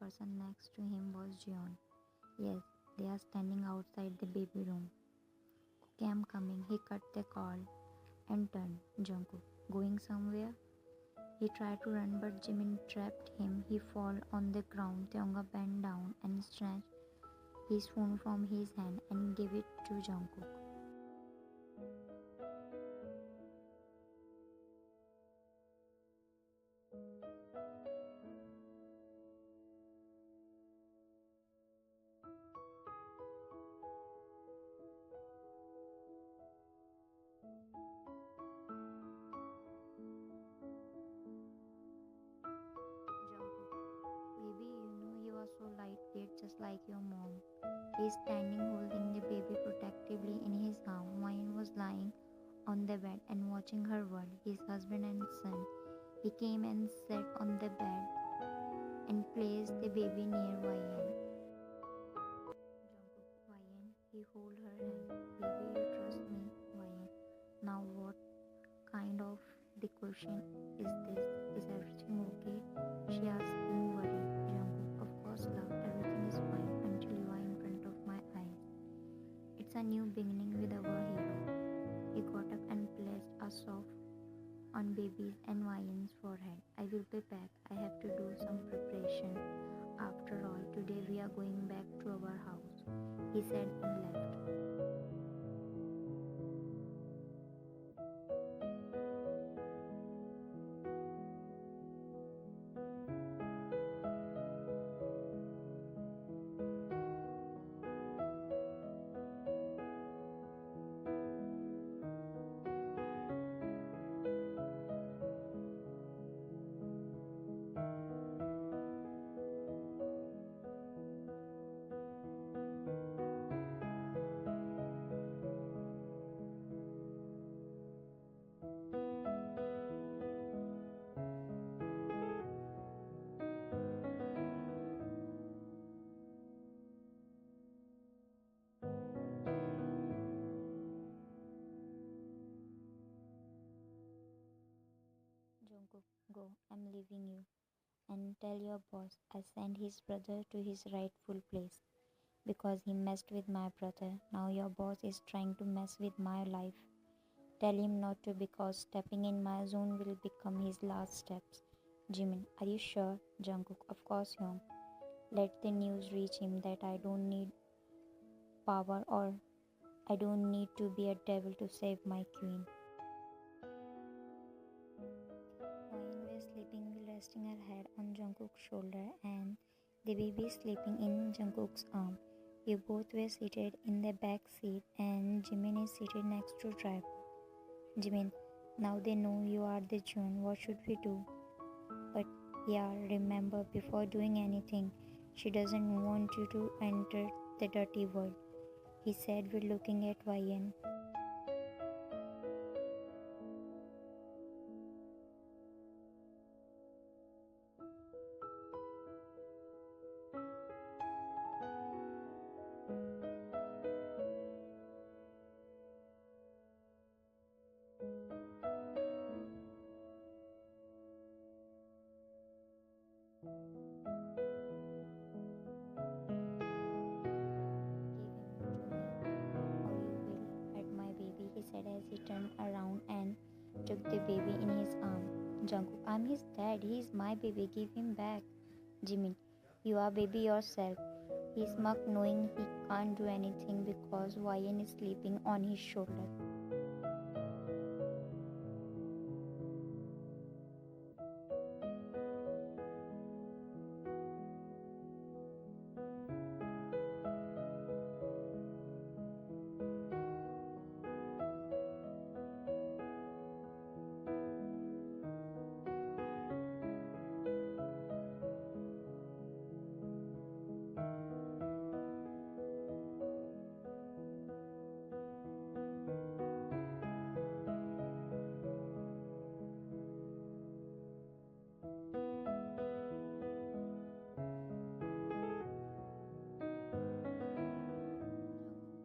person next to him was Jeon. Yes, they are standing outside the baby room. Okay, I'm coming. He cut the call and turned. Jungkook, going somewhere? He tried to run, but Jimin trapped him. He fall on the ground. Taeyonga bent down and snatched his phone from his hand and gave it to Jungkook. Jungkook, baby, you are so lightweight, just like your mom. He is standing holding the baby protectively in his arm. Wayne was lying on the bed and watching her world, his husband and son. He came and sat on the bed and placed the baby near Wayne. Jungkook, Wayne, he hold her hand. Baby, you trust me, Wayne. Now what kind of the question is this? Is everything okay? She asked, being worried. Jungkook, of course, love, everything is fine until you are in front of my eyes. It's a new beginning with our hero. He got up and placed a soft on baby's and Wayne's forehead. I will be back. I have to do some preparation. After all, today we are going back to our house, he said and left. Jungkook, go, I'm leaving you. And tell your boss I sent his brother to his rightful place because he messed with my brother. Now your boss is trying to mess with my life. Tell him not to because stepping in my zone will become his last steps. Jimin, are you sure? Jungkook, of course, Young. Let the news reach him that I don't need power or I don't need to be a devil to save my queen. Wayne was sleeping while resting her head on Jungkook's shoulder and the baby sleeping in Jungkook's arm. You both were seated in the back seat and Jimin is seated next to driver. Jimin, now they know you are the June. What should we do? But yeah, remember before doing anything, she doesn't want you to enter the dirty world, he said while looking at Wayne. He said as he turned around and took the baby in his arm. Jungkook, I'm his dad. He is my baby. Give him back. Jimin, you are baby yourself. He smirked knowing he can't do anything because Wayne is sleeping on his shoulder.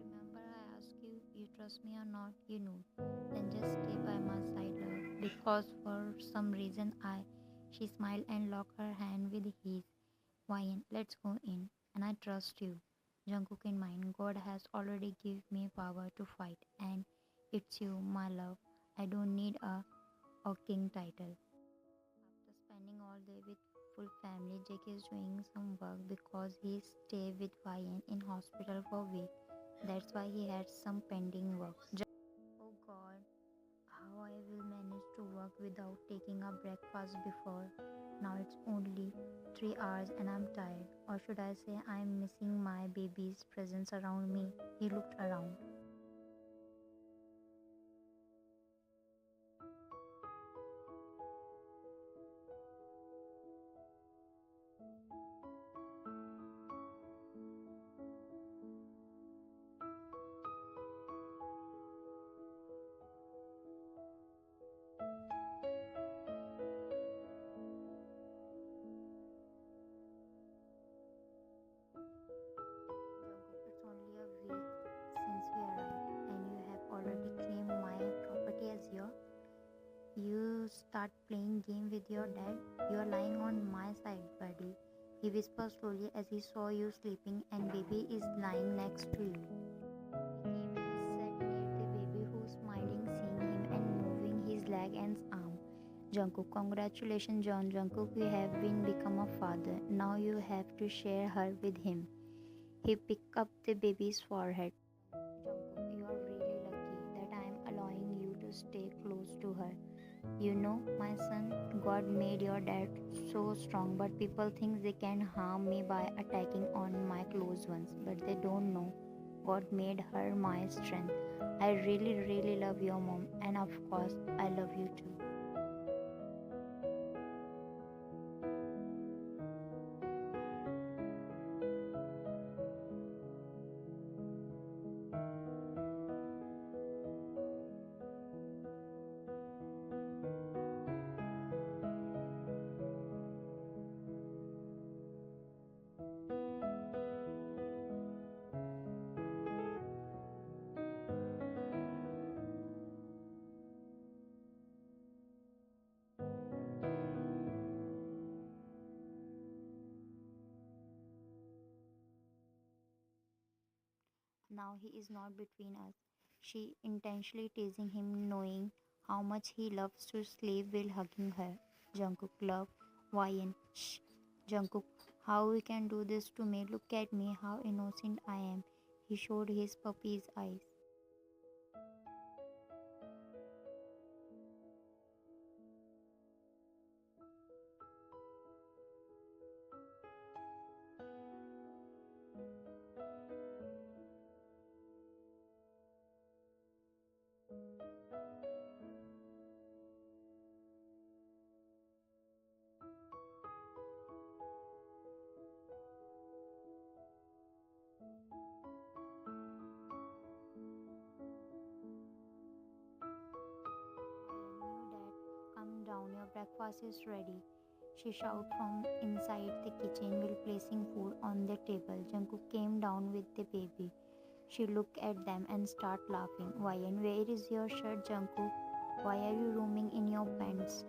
Remember, I asked you, you trust me or not? You know. Then just stay by my side, love. Because for some reason, she smiled and locked her hand with his. Why? Let's go in. And I trust you. Jungkook in mind. God has already given me power to fight. And it's you, my love. I don't need a king title. After spending all day with full family, Jake is doing some work because he stayed with Ryan in hospital for a week. That's why he had some pending work. Oh God, how I will manage to work without taking a breakfast before. Now it's only 3 hours and I'm tired. Or should I say I'm missing my baby's presence around me? He looked around. Jungkook, it's only a week since we arrived and you have already claimed my property as your. You start playing game with your dad. You are lying on my side, buddy. He whispered slowly as he saw you sleeping and baby is lying next to you. He came and sat near the baby who's smiling, seeing him and moving his leg and arm. Jungkook, congratulations, John Jungkook. You have been become a father. Now you have to share her with him. He picked up the baby's forehead. Jungkook, you are really lucky that I am allowing you to stay close to her. You know, my son, God made your dad so strong, but people think they can harm me by attacking on my close ones, but they don't know. God made her my strength. I really, really love your mom, and of course, I love you too. Now he is not between us. She intentionally teasing him, knowing how much he loves to sleep while hugging her. Jungkook love, Wyan. Shh. Jungkook, how we can do this to me? Look at me, how innocent I am. He showed his puppy's eyes. Wyan, you dad, come down, your breakfast is ready. She shouted from inside the kitchen while placing food on the table. Jungkook came down with the baby. She looked at them and started laughing. Wyan, where is your shirt, Jungkook? Why are you roaming in your pants?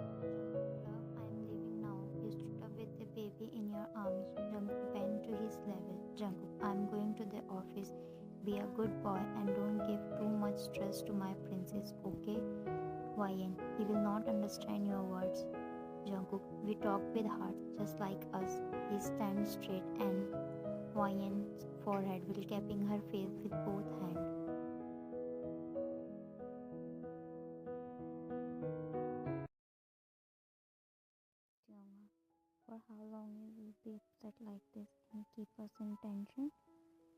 Jungkook, love, I am leaving now. You stood up with the baby in your arms. Jungkook bent to his level. Jungkook, I am going to the office. Be a good boy and don't give too much stress to my princess, okay? Wyan, he will not understand your words. Jungkook, we talk with heart, just like us. He stands straight and Wyan's forehead while capping her face with both hands. Tiana, for how long you will be upset like this and keep us in tension?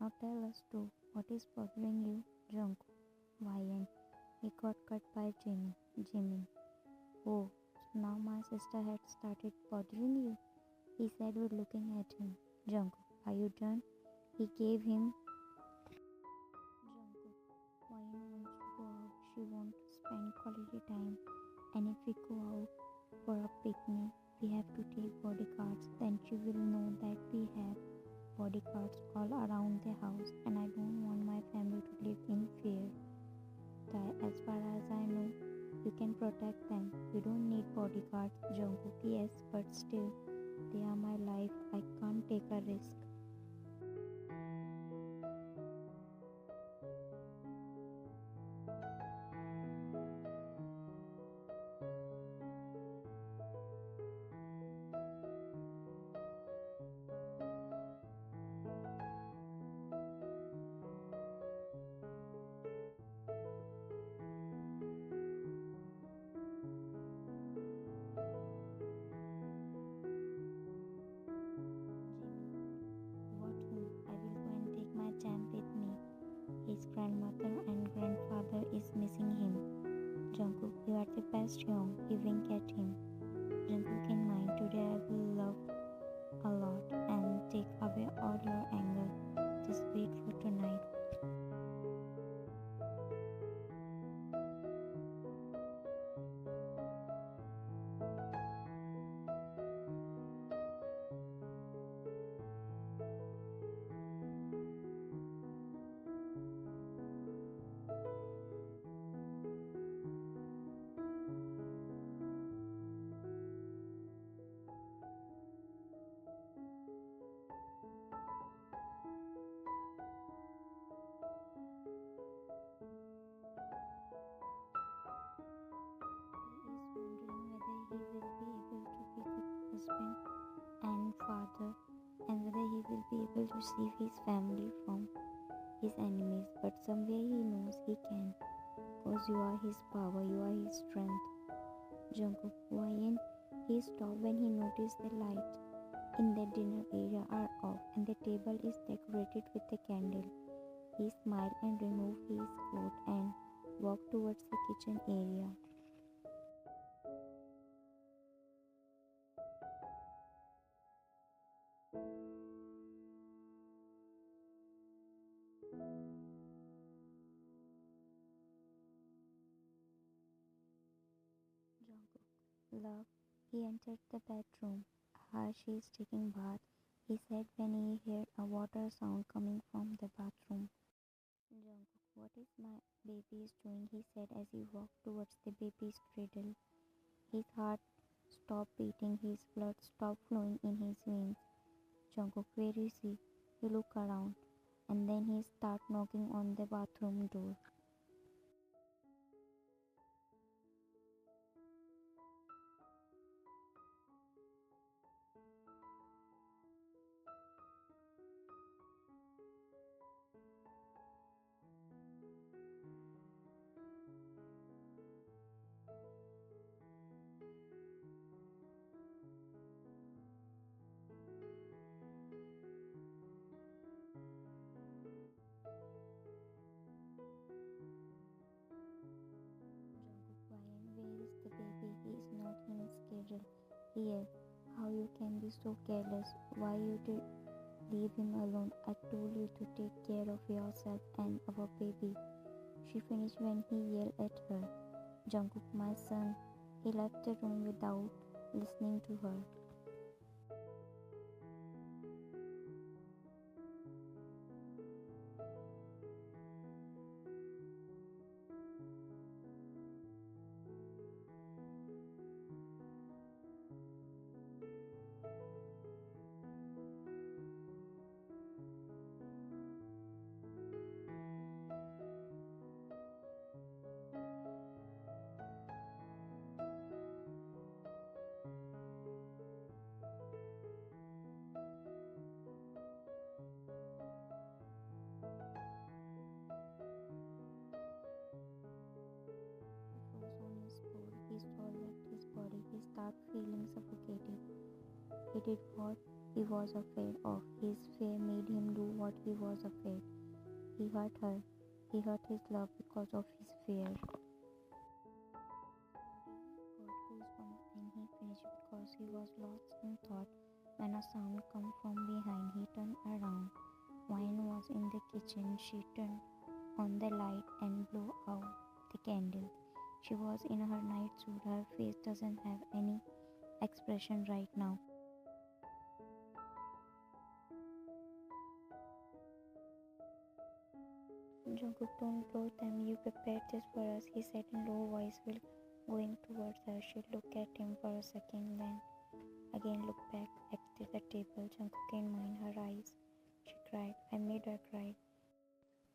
Now tell us too, what is bothering you, Jungkook? Wyan, he got cut by Jimmy. Oh, so now my sister had started bothering you? He said with looking at him. Jungkook, are you done? He gave him. Jungkook, Wayne wants to go out. She wants to spend quality time. And if we go out for a picnic, we have to take bodyguards. Then she will know that we have bodyguards all around the house. And I don't want my family to live in fear. As far as I know, you can protect them. You don't need bodyguards, Jungkook. Yes, but still, they are my life. I can't take a risk. Jimmy, what whom? I will go and take my champ with me. His grandmother and grandfather is missing him. Jungkook, you are the best young. He wink at him. Jungkook in mind. Today I will love a lot and take away all your anger. Just wait for tonight. He is wondering whether he will be able to be good husband and father and whether he will be able to save his family from his enemies. But somewhere he knows he can. Cause you are his power, you are his strength. Jungkook, Wayne, he stopped when he noticed the lights in the dinner area are off and the table is decorated with a candle. He smiled and removed his coat and walked towards the kitchen area. Jungkook, love, he entered the bedroom. Ah, she is taking bath, he said when he heard a water sound coming from the bathroom. Jungkook, what is my baby is doing? He said as he walked towards the baby's cradle. His heart stopped beating, his blood stopped flowing in his veins. Jungkook, where is he? He looked around and then he started knocking on the bathroom door. Jungkook, Ryan, where is the baby? He is not in his schedule. Here, how you can be so careless? Why you did leave him alone? I told you to take care of yourself and our baby. She finished when he yelled at her. Jungkook, my son. He left the room without listening to her. He froze on his floor. His soul left his body. He started feeling suffocated. He did what he was afraid of. His fear made him do what he was afraid. He hurt her. He hurt his love because of his fear. Body got goosebumps and he finished because he was lost in thought when a sound came from behind. He turned around. Wine was in the kitchen. She turned on the light and blew out the candle. She was in her night suit. Her face doesn't have any expression right now. Jungkook, don't blow them. You prepared this for us, he said in low voice while going towards her. She looked at him for a second, then again looked back at the table. Jungkook can mind her eyes. She cried. I made her cry.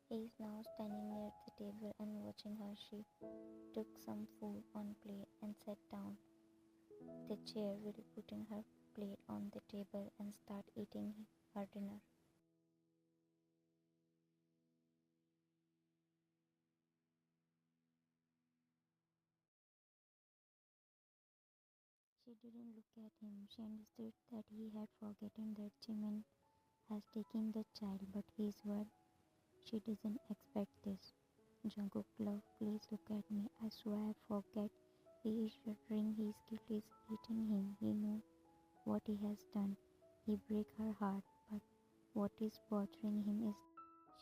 He is now standing near the table and watching her. She took some food on plate and sat down the chair while putting her plate on the table and start eating her dinner. She didn't look at him. She understood that he had forgotten that Jimin has taken the child, but his word, she doesn't expect this. Jungkook, love, please look at me. I swear I forget. He is shuddering. His guilt is eating him. He knows what he has done. He break her heart, but what is bothering him is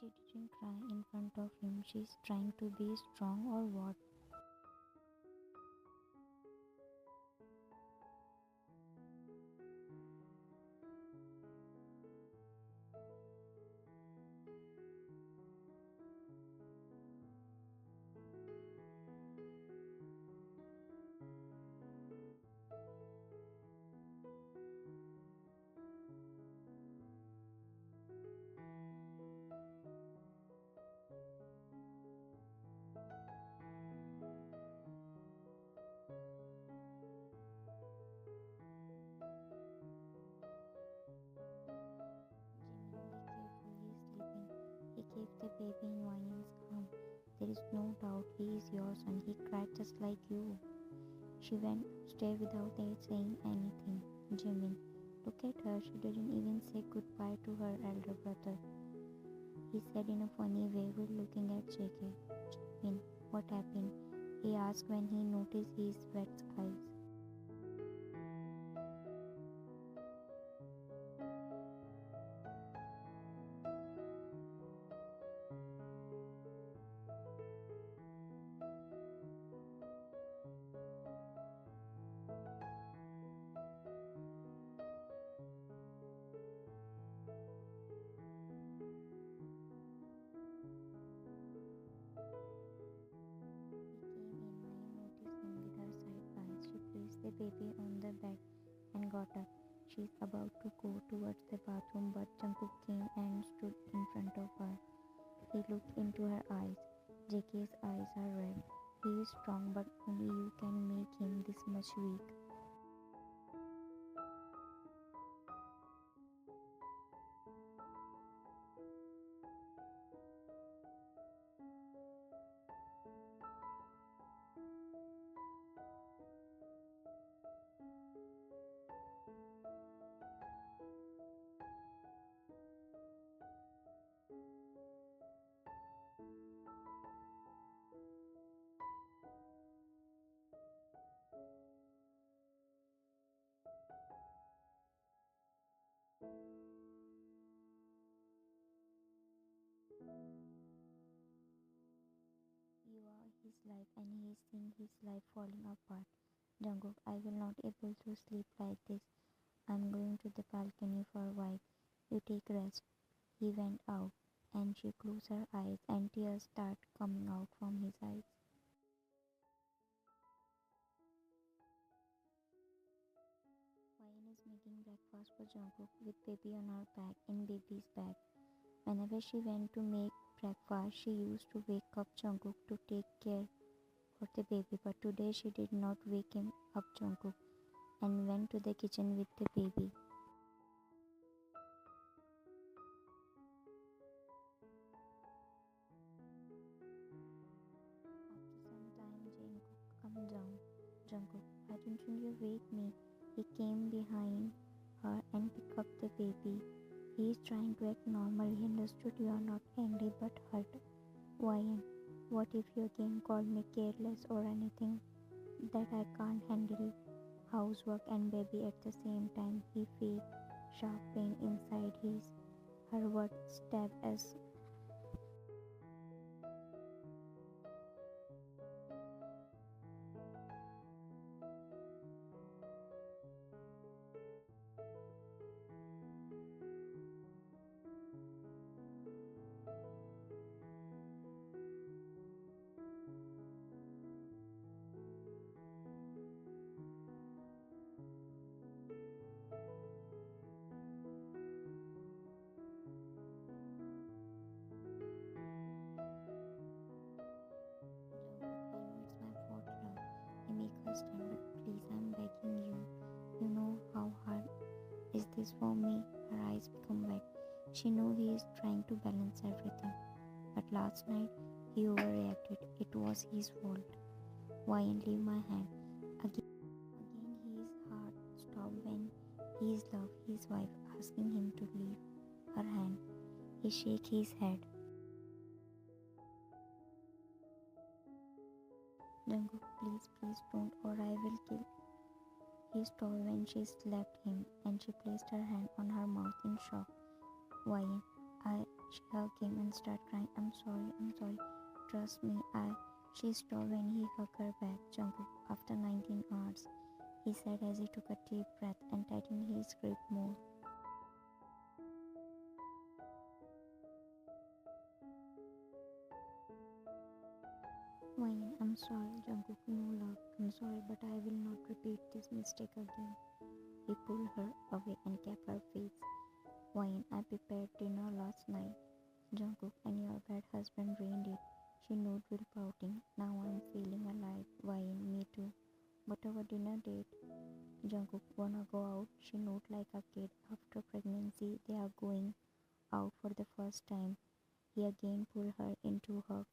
she didn't cry in front of him. She's trying to be strong or what? Jimin, be careful, he is sleeping. He gave the baby in Wayne's arm. There is no doubt he is your son. He cried just like you. She went upstairs without saying anything. Jimin, look at her. She didn't even say goodbye to her elder brother. He said in a funny way while looking at J.K. Jimin, what happened? He asked when he noticed his wet eyes. He came in. I noticed him with her side eyes. She placed the baby on the bed and got up. She's about to go towards the bathroom, but Jungkook came and stood in front of her. He looked into her eyes. JK's eyes are red. He is strong, but only you can make him this much weak. You are his life, and he is seeing his life falling apart. Jungkook, I will not able to sleep like this. I'm going to the balcony for a while. You take rest. He went out, and she closed her eyes, and tears start coming out from his eyes. Wayan is making breakfast for Jungkook with baby on her back in baby's bag. Whenever she went to make breakfast, she used to wake up Jungkook to take care of the baby. But today she did not wake him up Jungkook and went to the kitchen with the baby. After some time, Jungkook come down. Jungkook, why don't you wake me? He came behind her and picked up the baby. He is trying to act normal. He understood you are not angry but hurt. Wayan, what if you again call me careless or anything that I can't handle? housework and baby at the same time. He felt sharp pain inside his her word stab as Jungkook, I know it's my fault, love. He make her stand, but please, I'm begging you. You know how hard is this for me? Her eyes become wet. She knew he is trying to balance everything. But last night he overreacted. It was his fault. Why and leave my hand? Again his heart stopped when his love, his wife, asking him to leave her hand. He shake his head. Jungkook, please, please don't, or I will kill. He stopped when she slapped him, and she placed her hand on her mouth in shock. Why? She hugged him and started crying. I'm sorry. Trust me, I. She stopped when he hugged her back. Jungkook, after 19 hours, he said as he took a deep breath and tightened his grip more. Wine, I'm sorry, Jungkook, no love. I'm sorry, but I will not repeat this mistake again. He pulled her away and kept her face. Wine, I prepared dinner last night. Jungkook, and your bad husband ruined it. She nodded while pouting. Now I'm feeling alive. Wine, me too. But our dinner date. Jungkook, wanna go out? She nodded like a kid. After pregnancy, they are going out for the first time. He again pulled her into hug.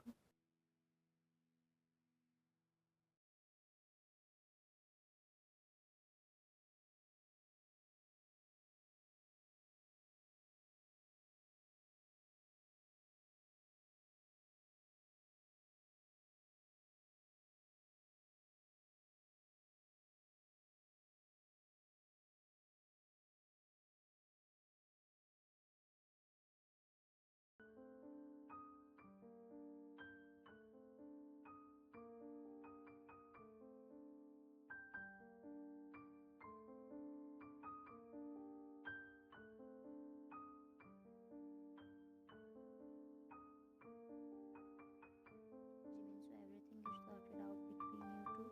Jimin, so everything is sorted out between you two,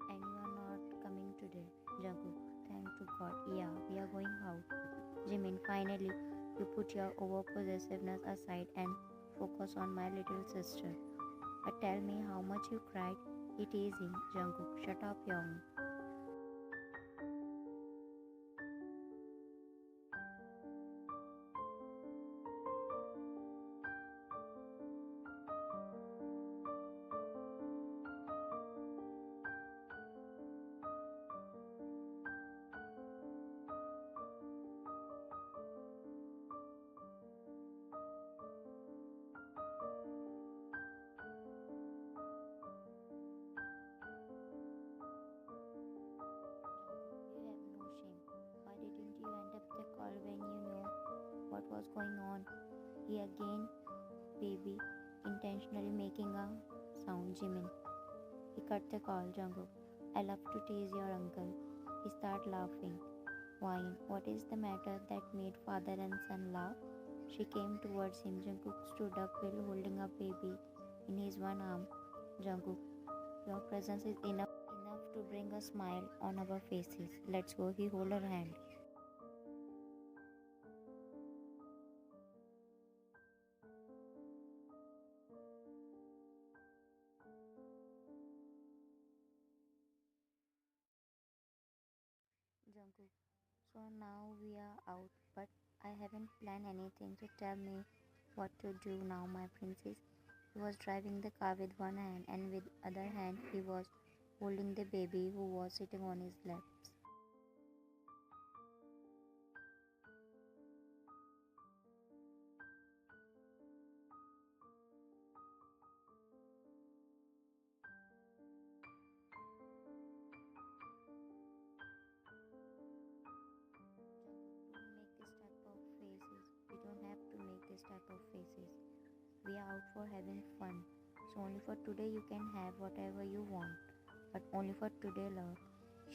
and you are not coming today. Jungkook, thank to God. Yeah, we are going out. Jimin, finally, you put your over possessiveness aside and focus on my little sister. But tell me how much you cried. It is him. Jungkook, shut up, Young. Jungkook, you have no shame. Why didn't you end up the call when you knew what was going on? He again, baby, intentionally making a sound. Jimin. He cut the call. Jungkook, I love to tease your uncle. He started laughing. Wine, what is the matter that made father and son laugh? She came towards him. Jungkook stood up while holding a baby in his one arm. Jungkook, your presence is enough to bring a smile on our faces. Let's go. He hold her hand. Jungkook, so now we are out, but I haven't planned anything. So tell me what to do now, my princess. He was driving the car with one hand, and with other hand he was holding the baby who was sitting on his lap. type of faces. We are out for having fun. So only for today you can have whatever you want. But only for today, love.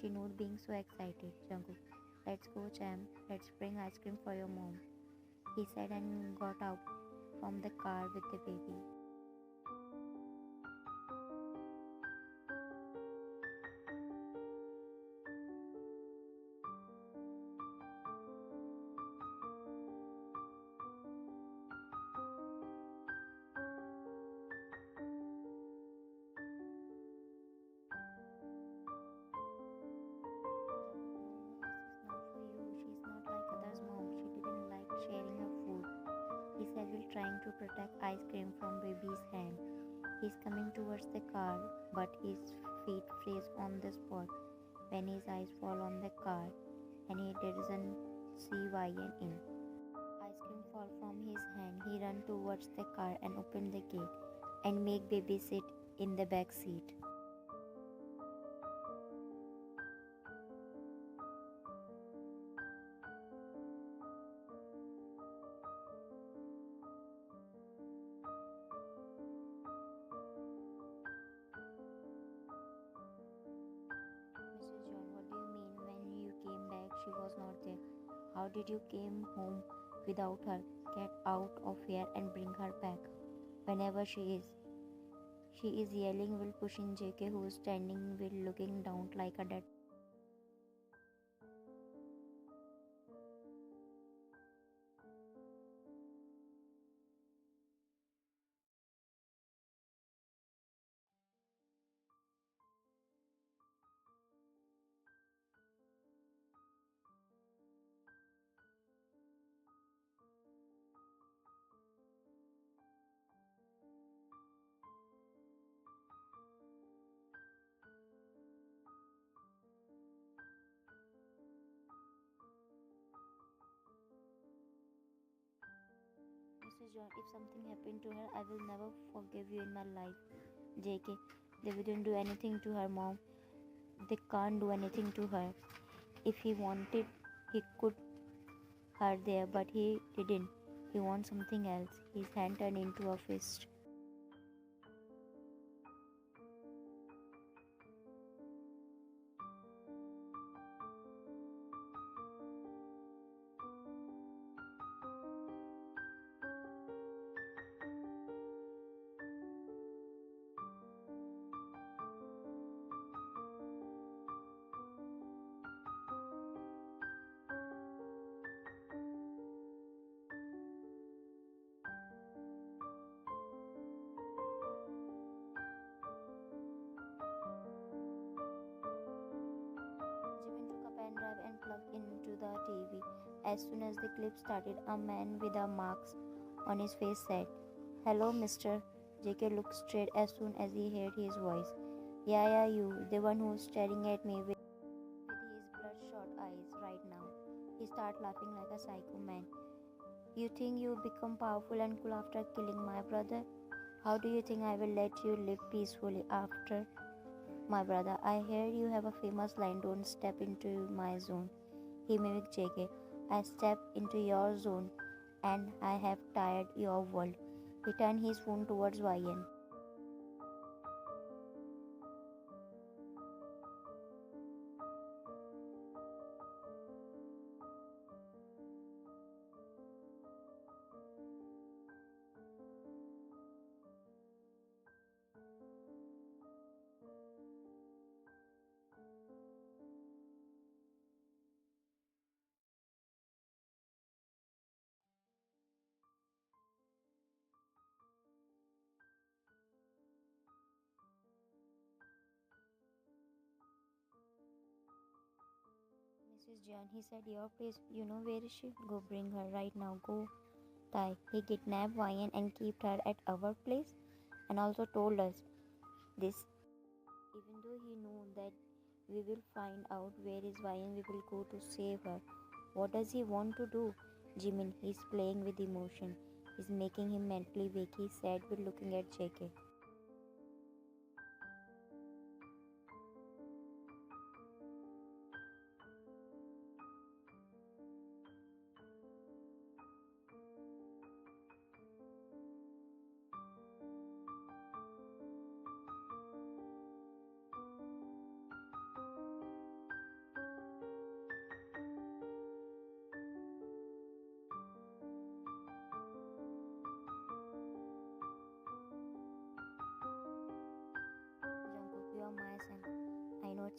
She nodded, being so excited. Jungkook, let's go, champ. Let's bring ice cream for your mom. He said and got out from the car with the baby. Jungkook, no, no, this is not for you. She's not like others' mom. She didn't like sharing her food. He said while trying to protect ice cream from baby's hand. He's coming towards the car, but his feet freeze on the spot when his eyes fall on the car and he doesn't see Ryan in. Ice cream fall from his hand. He ran towards the car and opened the gate and make baby sit in the back seat. Mrs. John, what do you mean when you came back? She was not there. How did you came home without her? Get out of here and bring her back. Whenever she is yelling while pushing JK, who is standing while looking down like a dead. Mrs. John, if something happened to her, I will never forgive you in my life. JK, they wouldn't do anything to her, mom. They can't do anything to her. If he wanted, he could her there, but he didn't. He wants something else. His hand turned into a fist. Jimin took a pen drive and plugged into the TV. As soon as the clip started, a man with a mask on his face said, "Hello, mister." JK looked straight as soon as he heard his voice. "Yeah, yeah, you, the one who's staring at me with his bloodshot eyes right now." He started laughing like a psycho man. "You think you become powerful and cool after killing my brother? How do you think I will let you live peacefully after my brother? I hear you have a famous line, don't step into my zone." He mimicked JK. "I step into your zone and I have tired your world." He turned his phone towards YN. "Mrs. John," he said, "your place, you know where is she? Go bring her right now. Go, Thai. He kidnapped YN and kept her at our place and also told us this. Even though he knew that we will find out where is YN, we will go to save her. What does he want to do?" "Jimin, he's playing with emotion. He's making him mentally weak," he said while looking at JK.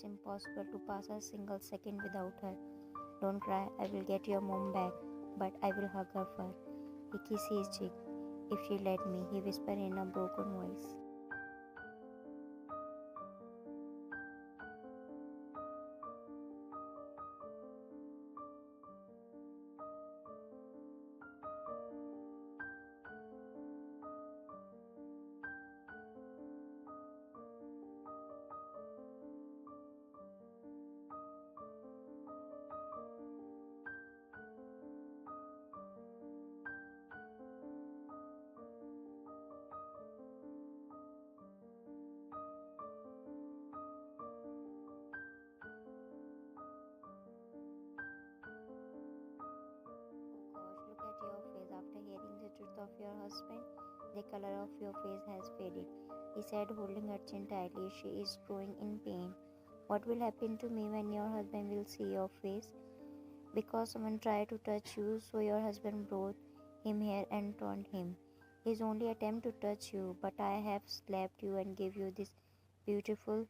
It's impossible to pass a single second without her. Don't cry, I will get your mom back, but I will hug her first. He kissed his cheek. If she let me, he whispered in a broken voice. Oh gosh, look at your face after hearing the truth of your husband. The color of your face has faded, he said, holding her chin tightly. She is growing in pain. What will happen to me when your husband will see your face? Because someone tried to touch you, so your husband brought him here and taunted him. His only attempt to touch you, but I have slapped you and gave you this beautiful,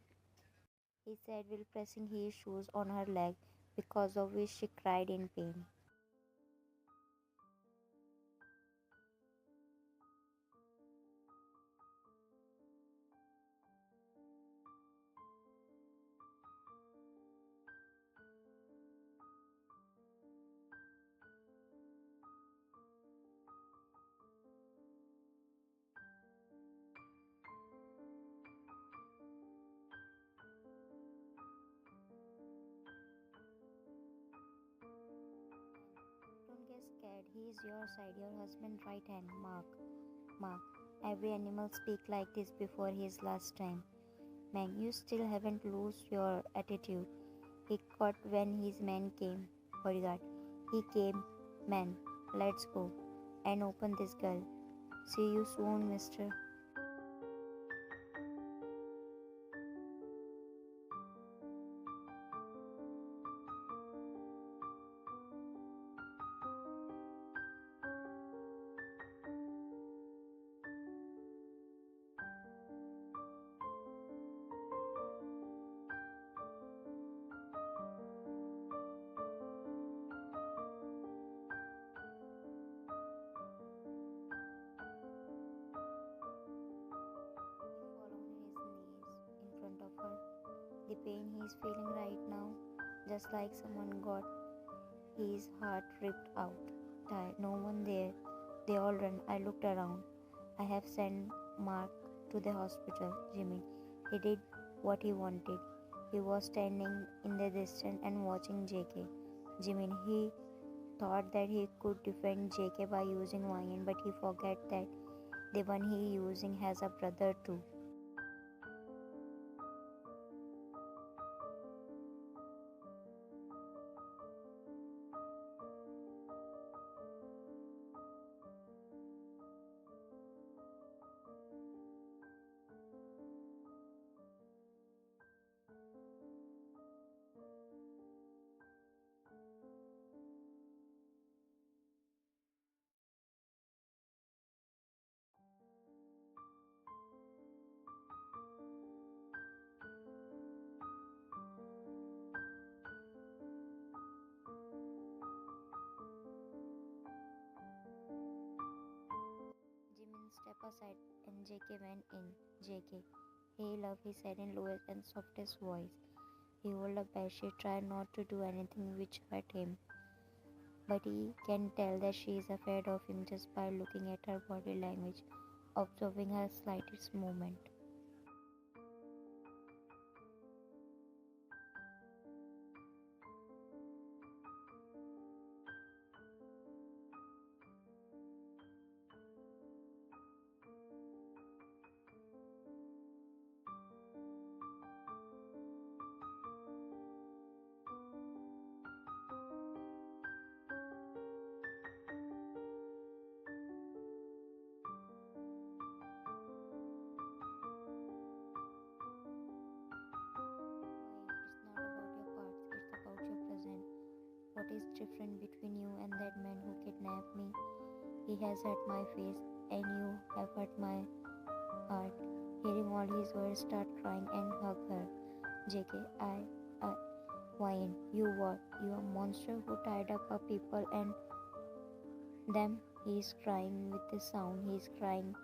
he said, while pressing his shoes on her leg, because of which she cried in pain. Don't get scared. He is your side, your husband right hand. Mark. Mark. Every animal speak like this before his last time. Man, you still haven't lost your attitude. He caught when his man came. Bodyguard. He came. Man, let's go. And open this girl. See you soon, mister. He fell on his knees in front of her. The pain he is feeling right now, just like someone got his heart ripped out. Tired, no one there. They all ran. I looked around. I have sent Mark to the hospital, Jimmy. He did what he wanted. He was standing in the distance and watching JK. Jimmy, he thought that he could defend JK by using Wayne, but he forgot that the one he using has a brother too. Jimin stepped aside and JK went in. JK, hey love, he said in lowest and softest voice. He held up as she tried not to do anything which hurt him, but he can tell that she is afraid of him just by looking at her body language, observing her slightest movement. Why? It's not about your parts, it's about your present. What is different between you and that man who kidnapped me? He has hurt my face, and you have hurt my heart. Hearing all his words, start crying and hug her. JK, I, Wine, you what? You a monster who tied up a people and them. He's crying with the sound. He's crying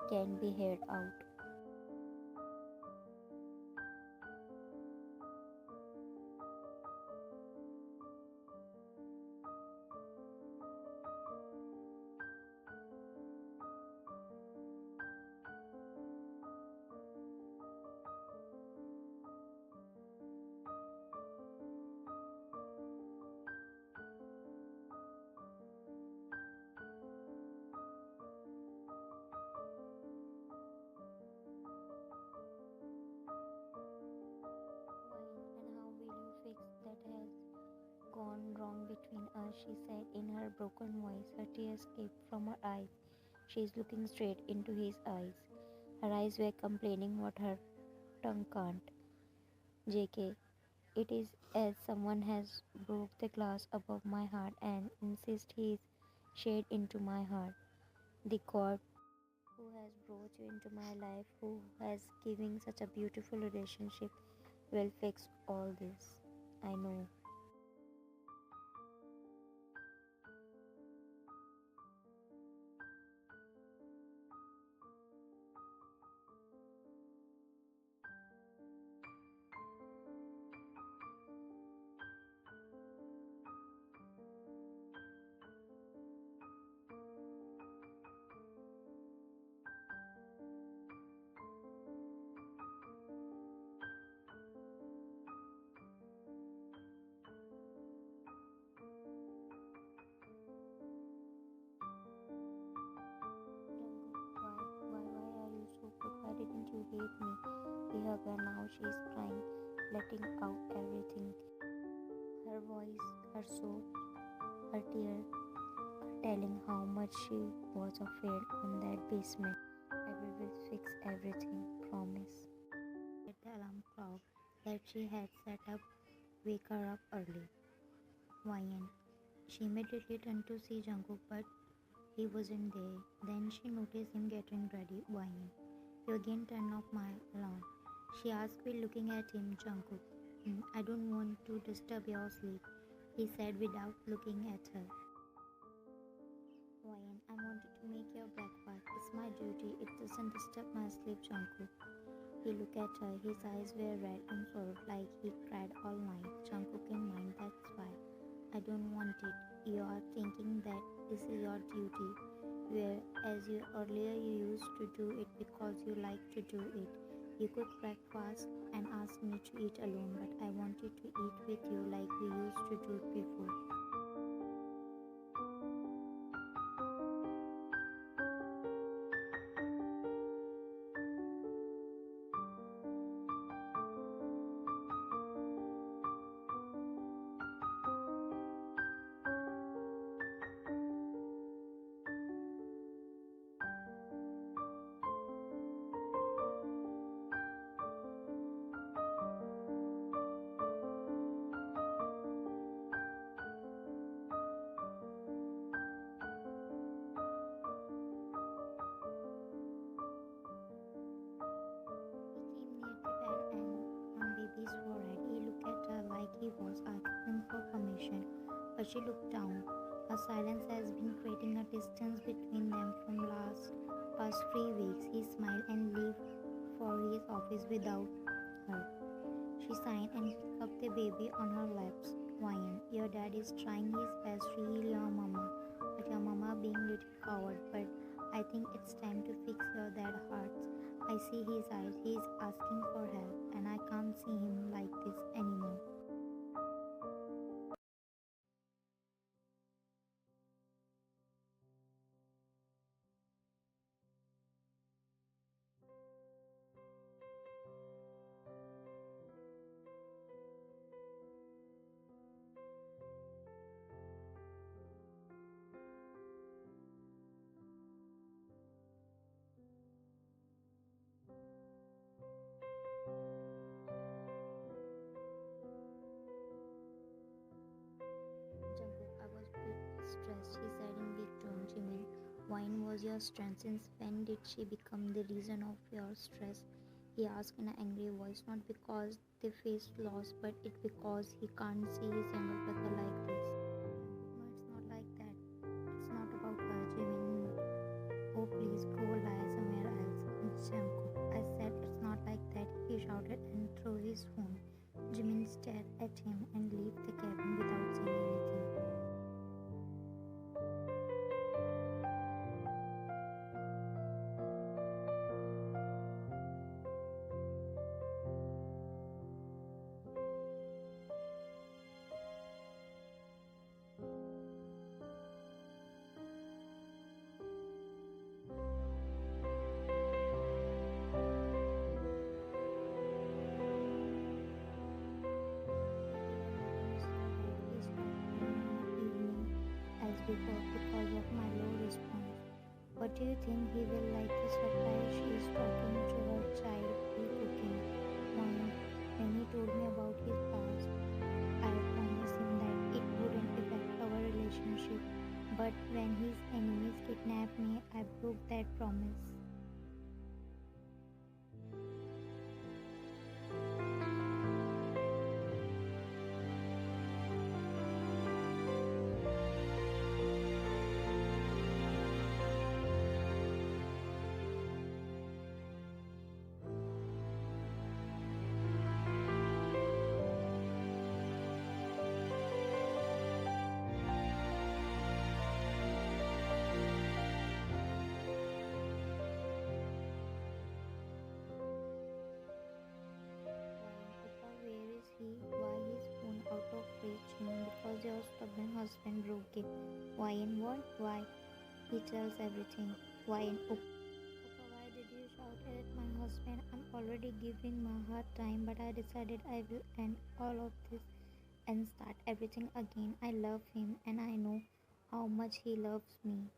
can be heard out. Wine, and how will you fix that has gone wrong between us? She said in her broken voice. Her tears escaped from her eyes. She is looking straight into his eyes. Her eyes were complaining what her tongue can't. JK, it is as someone has broke the glass above my heart and insist he is shade into my heart. The God who has brought you into my life, who has given such a beautiful relationship, will fix all this. I know. Jungkook, why are you so good? Why didn't you hate me? He hugged her. Now she is crying, letting out everything. Her voice, her soul, her tears are telling how much she was afraid on that basement. I will fix everything, promise. At the alarm clock that she had set up wake her up early. Wyan. She immediately turned to see Jungkook, but he wasn't there. Then she noticed him getting ready. Wyan. You again turned off my alarm. She asked me, looking at him. Jungkook. I don't want to disturb your sleep, he said without looking at her. Wyan, I wanted to make your breakfast. It's my duty. It doesn't disturb my sleep, Jungkook. He looked at her. His eyes were red and sorrowed like he cried all night. Jungkook in mind, that's why. I don't want it. You are thinking that this is your duty. Where as you earlier you used to do it because you like to do it. You cook breakfast and ask me to eat alone, but I wanted to eat with you like we used to do it before. He came near the bed and on baby's forehead. He looked at her like he was asking for permission, but she looked down. A silence has been creating a distance between them from past 3 weeks. He smiled and left for his office without her. She sighed and picked up the baby on her laps. Wyan, your dad is trying his best to heal your mama, but your mama being little coward. But I think it's time to fix your dad hearts. I see his eyes. He is asking for help, and I can't see him like this anymore. Jungkook, I was a bit stressed, he said in weak tone. Jimin, wine was your strength. Since when did she become the reason of your stress? He asked in an angry voice, not because they face loss, but it's because he can't see his younger brother like this. No, it's not like that. It's not about her, Jimin. Oh, please go lie somewhere else, Jungkook. I said it's not like that, he shouted and threw his phone. Jimin stared at him and left the cabin without saying anything. He stopped evening as before because of my low response. What do you think he will like the surprise? She is talking to her child while cooking wine. When he told me about his past, I promised him that it wouldn't affect our relationship. But when his enemies kidnapped me, I broke that promise. Papa, where is he? Why his phone out of reach? Because your stubborn husband broke it. Why and what? Why? He tells everything. Why and oh. Papa, why did you shout at my husband? I'm already giving my hard time, but I decided I will end all of this and start everything again. I love him and I know how much he loves me.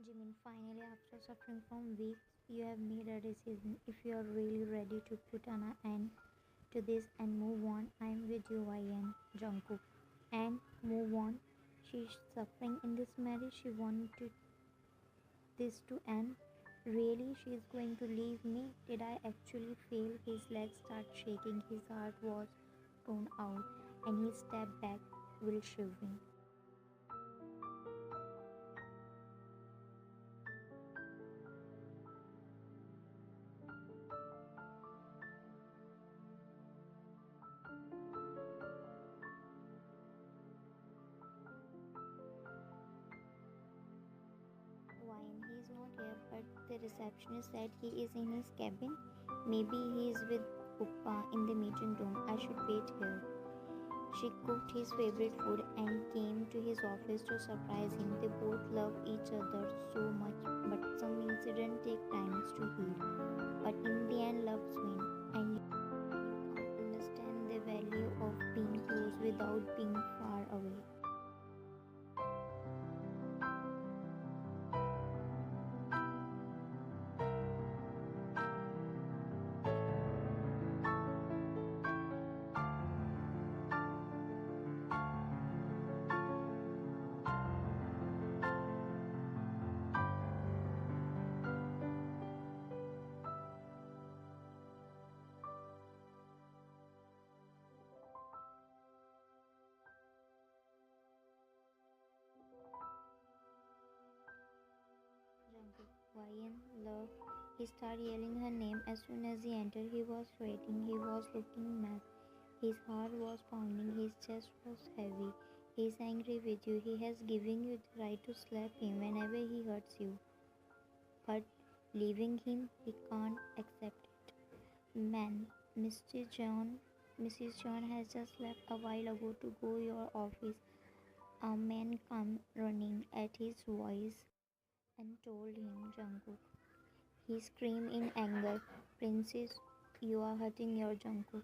Jimin, finally, after suffering from weeks, you have made a decision. If you are really ready to put an end to this and move on, I am with you, YN, Jungkook. And move on. She's suffering in this marriage. She wanted this to end. Really, she is going to leave me? Did I actually fail? His legs start shaking. His heart was torn out, and he stepped back, will shivering. Wine, he's not here, but the receptionist said he is in his cabin. Maybe he is with Uppa in the meeting room. I should wait here. She cooked his favorite food and came to his office to surprise him. They both love each other so much, but some incidents take time to heal. But in the end, loves win, and you can't understand the value of being close without being far away. Jungkook, Wyan, love. He started yelling her name as soon as he entered. He was sweating. He was looking mad. His heart was pounding. His chest was heavy. He's angry with you. He has given you the right to slap him whenever he hurts you. But leaving him, he can't accept it. Man, Mr. John, Mrs. John has just left a while ago to go your office. A man came running at his voice and told him, Jungkook. He screamed in anger, Princess, you are hurting your Jungkook.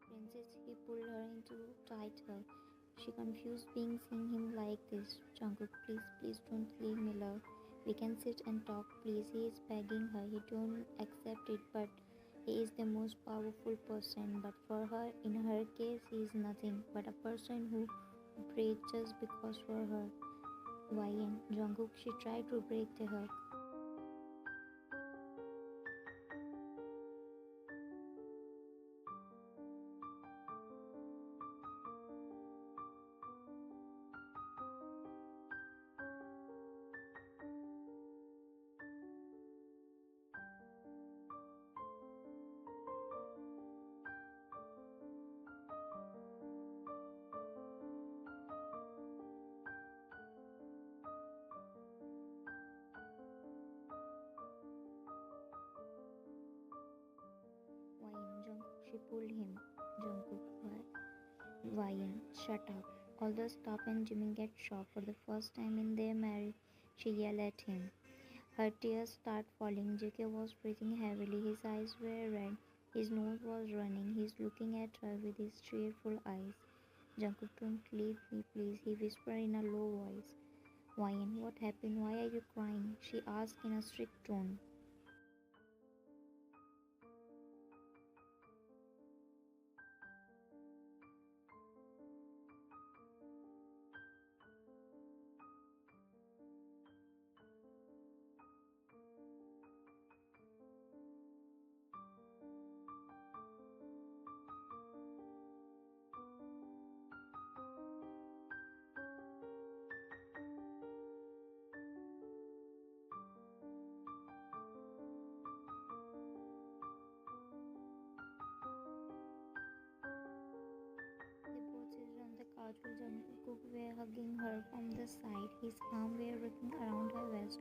Princess, he pulled her into tight hug. She confused being seeing him like this. Jungkook, please, please don't leave me, love. We can sit and talk, please. He is begging her. He don't accept it, but he is the most powerful person. But for her, in her case, he is nothing but a person who breaks just because for her. YN Jungkook, she tried to break the hug. YN Jungkook, she pulled him. Jungkook, YN, shut up. All the staff and Jimmy get shocked for the first time in their marriage. She yelled at him. Her tears start falling. JK was breathing heavily. His eyes were red. His nose was running. He's looking at her with his tearful eyes. Jungkook, don't leave me, please, he whispered in a low voice. YN, what happened? Why are you crying? She asked in a strict tone. They both sat on the couch while Jungkook were hugging her from the side. His arms were wrapping around her waist.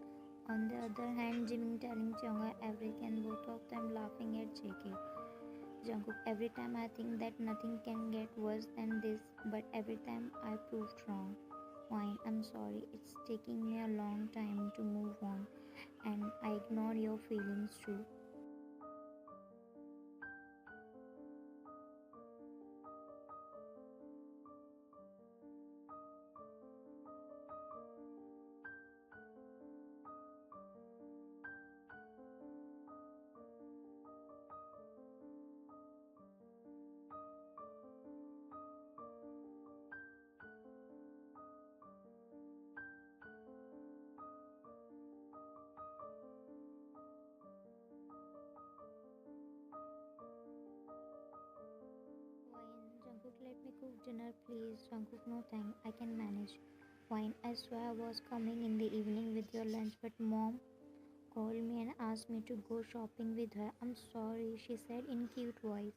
On the other hand, Jimin telling Jeongha everything, both of them laughing at JK. Jungkook, every time I think that nothing can get worse than this, but every time I proved wrong. Fine, I'm sorry, it's taking me a long time to move on, and I ignore your feelings too. Fine, Jungkook, let me cook dinner, please. Jungkook, no thank, I can manage. Fine, I swear I was coming in the evening with your lunch, but mom called me and asked me to go shopping with her. I'm sorry, she said in cute voice.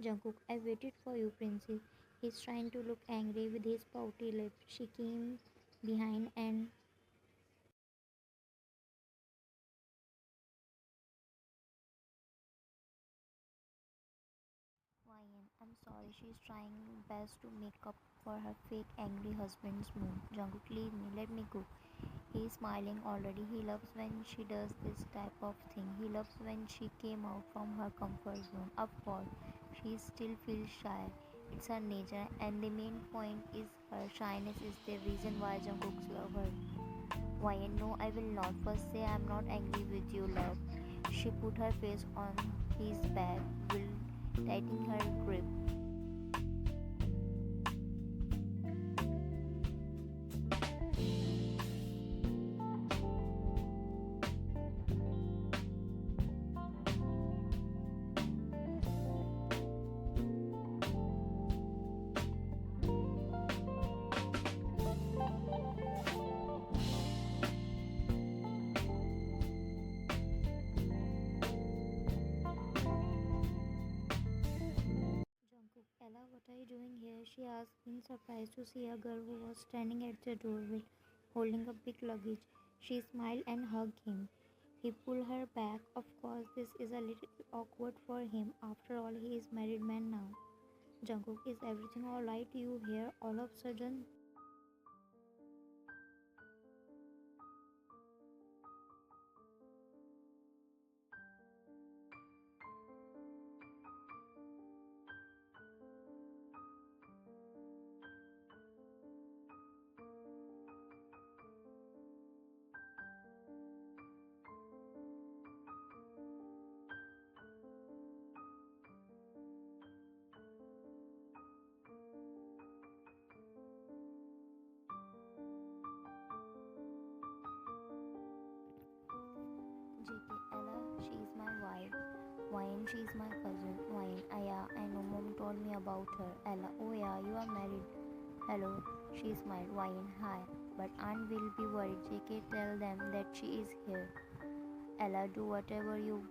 Jungkook, I waited for you, princess. He's trying to look angry with his pouty lips. She came behind and YN, I'm sorry, she's trying best to make up for her fake angry husband's mood. Jungkook, leave me, let me go. He's smiling already. He loves when she does this type of thing. He loves when she came out from her comfort zone. Of course, she still feels shy. It's her nature, and the main point is her shyness is the reason why Jungkook loves her. Why no, I will not. First say I'm not angry with you, love. She put her face on his back, will tightening her grip. Jungkook, Ella, what are you doing here? She asked, being surprised to see a girl who was standing at the doorway holding a big luggage. She smiled and hugged him. He pulled her back. Of course, this is a little awkward for him. After all, he is married man now. Jungkook, is everything alright? You here all of a sudden? Mom, she's my cousin. Wine. Yeah, I know. Mom told me about her. Ella. Oh yeah, you are married. Hello. She smiled. Wine. Hi. But Aunt will be worried. JK, tell them that she is here. Ella, do whatever you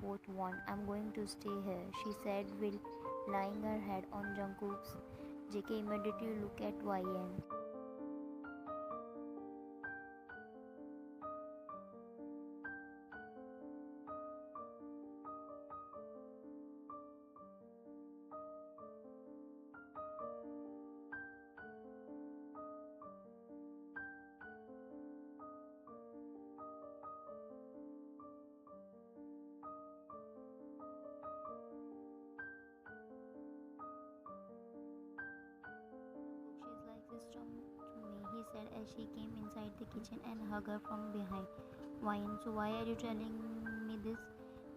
both want. I'm going to stay here, she said, while laying her head on Jungkook's. JK immediately looked at YN. Jungkook, she's like sister to me, he said as she came inside the kitchen and hugged her from behind. Wine, so why are you telling me this?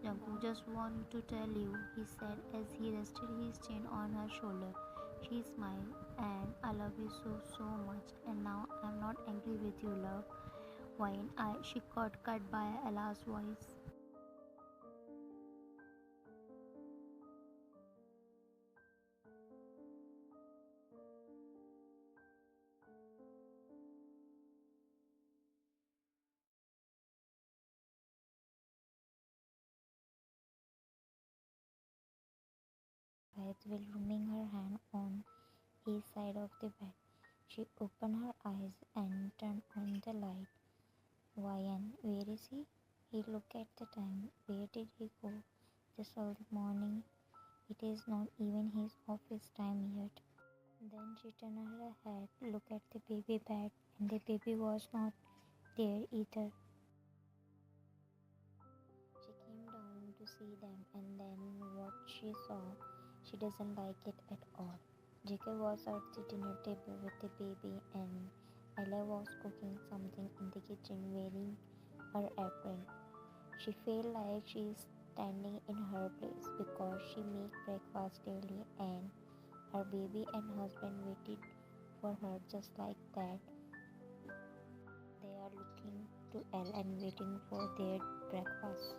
Jungkook, just want to tell you, he said as he rested his chin on her shoulder. She smiled, and I love you so, so much. And now I'm not angry with you, love. Wine, she got cut by Ella's voice. Beth will rubbing her hand on his side of the bed. She opened her eyes and turned on the light. Wyan, where is he? He looked at the time. Where did he go? This early morning. It is not even his office time yet. Then she turned her head, looked at the baby bed, and the baby was not there either. She came down to see them, and then what she saw, she doesn't like it at all. JK was at the dinner table with the baby, and Ella was cooking something in the kitchen wearing her apron. She felt like she is standing in her place because she makes breakfast daily, and her baby and husband waited for her just like that. They are looking to Elle and waiting for their breakfast.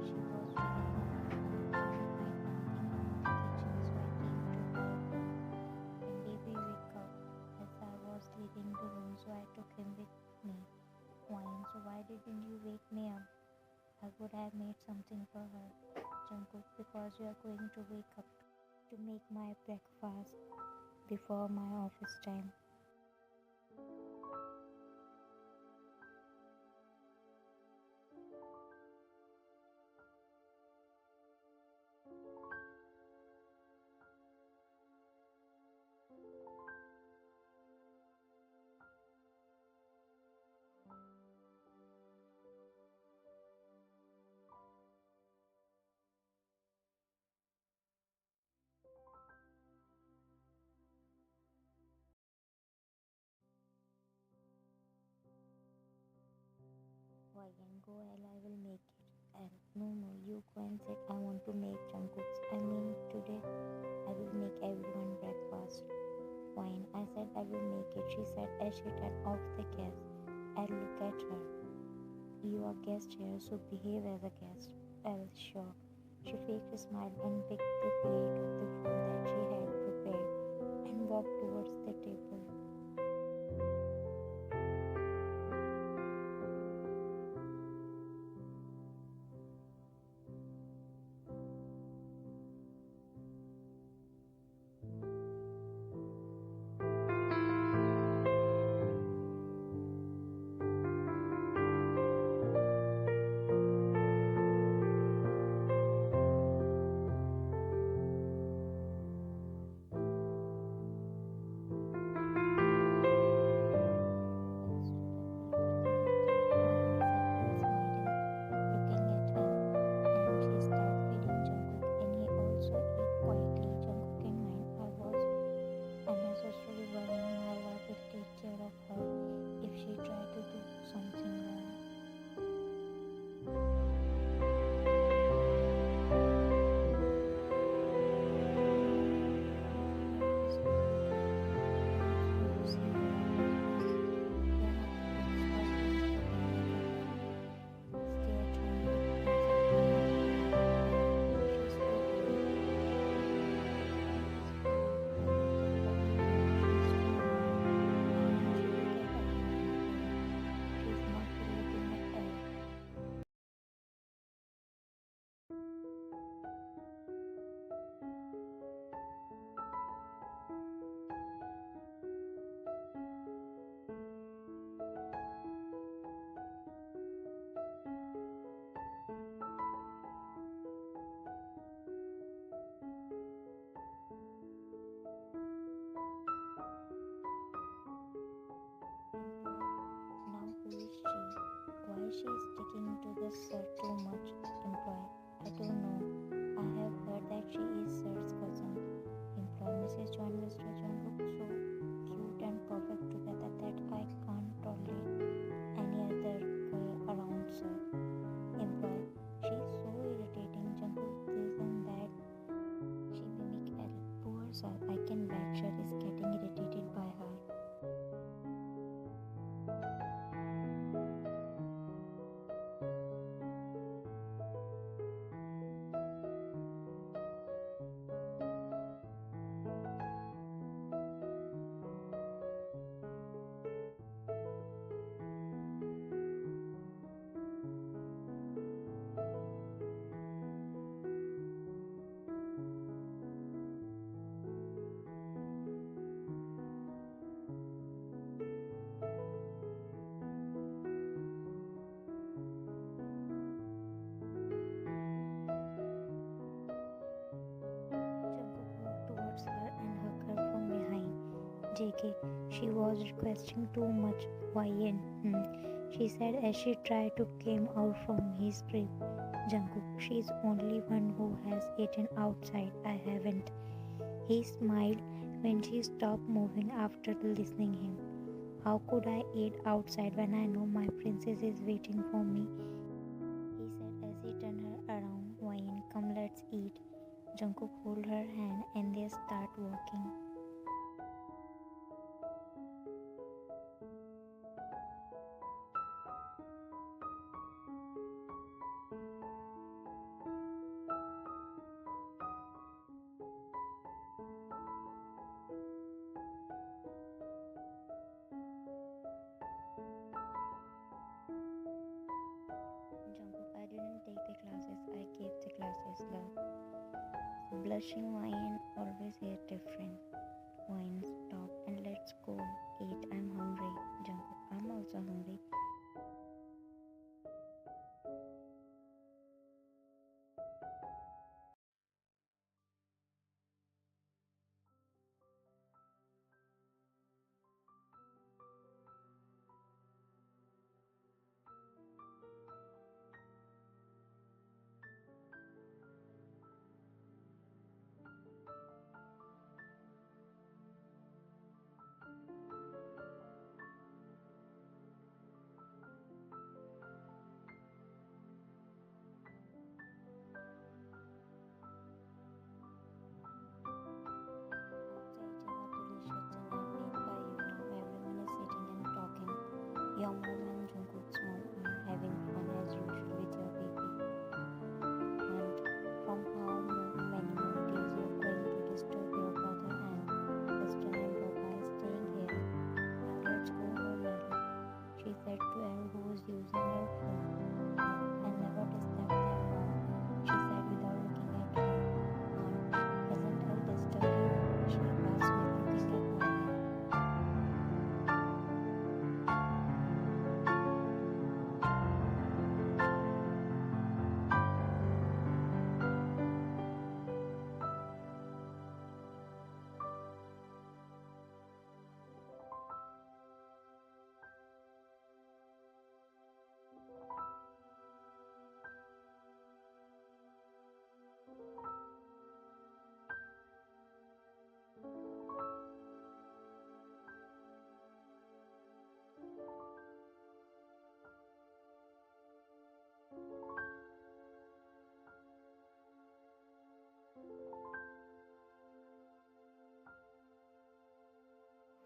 She was reading a book and couldn't find anything around the kitchen, so I came to her room. And baby wake up as I was leaving the room, so I took him with me. Wine, so why didn't you wake me up? I would have made something for her. Jungkook, because you are going to wake up to make my breakfast before my office time. Why and go, Elle, I will make it. Elle, no more, you go and sit. I want to make Jungkook's. I mean, today I will make everyone breakfast. Fine, I said I will make it, she said as she turned off the gas. I look at her. You are guest here, so behave as a guest. Elle, sure. She faked a smile and picked the plate of the food that she had prepared and walked towards the table. Sir too much. Employee. I don't know. I have heard that she is Sir's cousin. Employee. Mrs. John, Mr. John look so cute and perfect together that I can't tolerate any other girl around Sir. Employee. She is so irritating. Jungkook this and that. She mimic L. Poor Sir. I can bet Sir is getting irritated by her. Jungkook walked towards her and hugged her from behind. JK, she was requesting too much. YN, she said as she tried to came out from his grip. Jungkook, she's only one who has eaten outside. I haven't. He smiled when she stopped moving after listening him. How could I eat outside when I know my princess is waiting for me? He said as he turned her around. YN, come let's eat. Jungkook hold her hand and they start walking. Jungkook, I didn't take the classes, I gave the classes, love. Blushing wine always is different. Wine, stop and let's go eat. I'm hungry. Jungkook, I'm also hungry. Your mom and Jungkook's mom are having fun as usual with your baby. And from how many more days you're going to disturb your brother and sister and Papa is staying here. Now let's go home early. She said to Elle who was using her phone. And never disturb them all. She said without looking at her. Aunt, doesn't Elle disturb you? She asked with looking at my hair.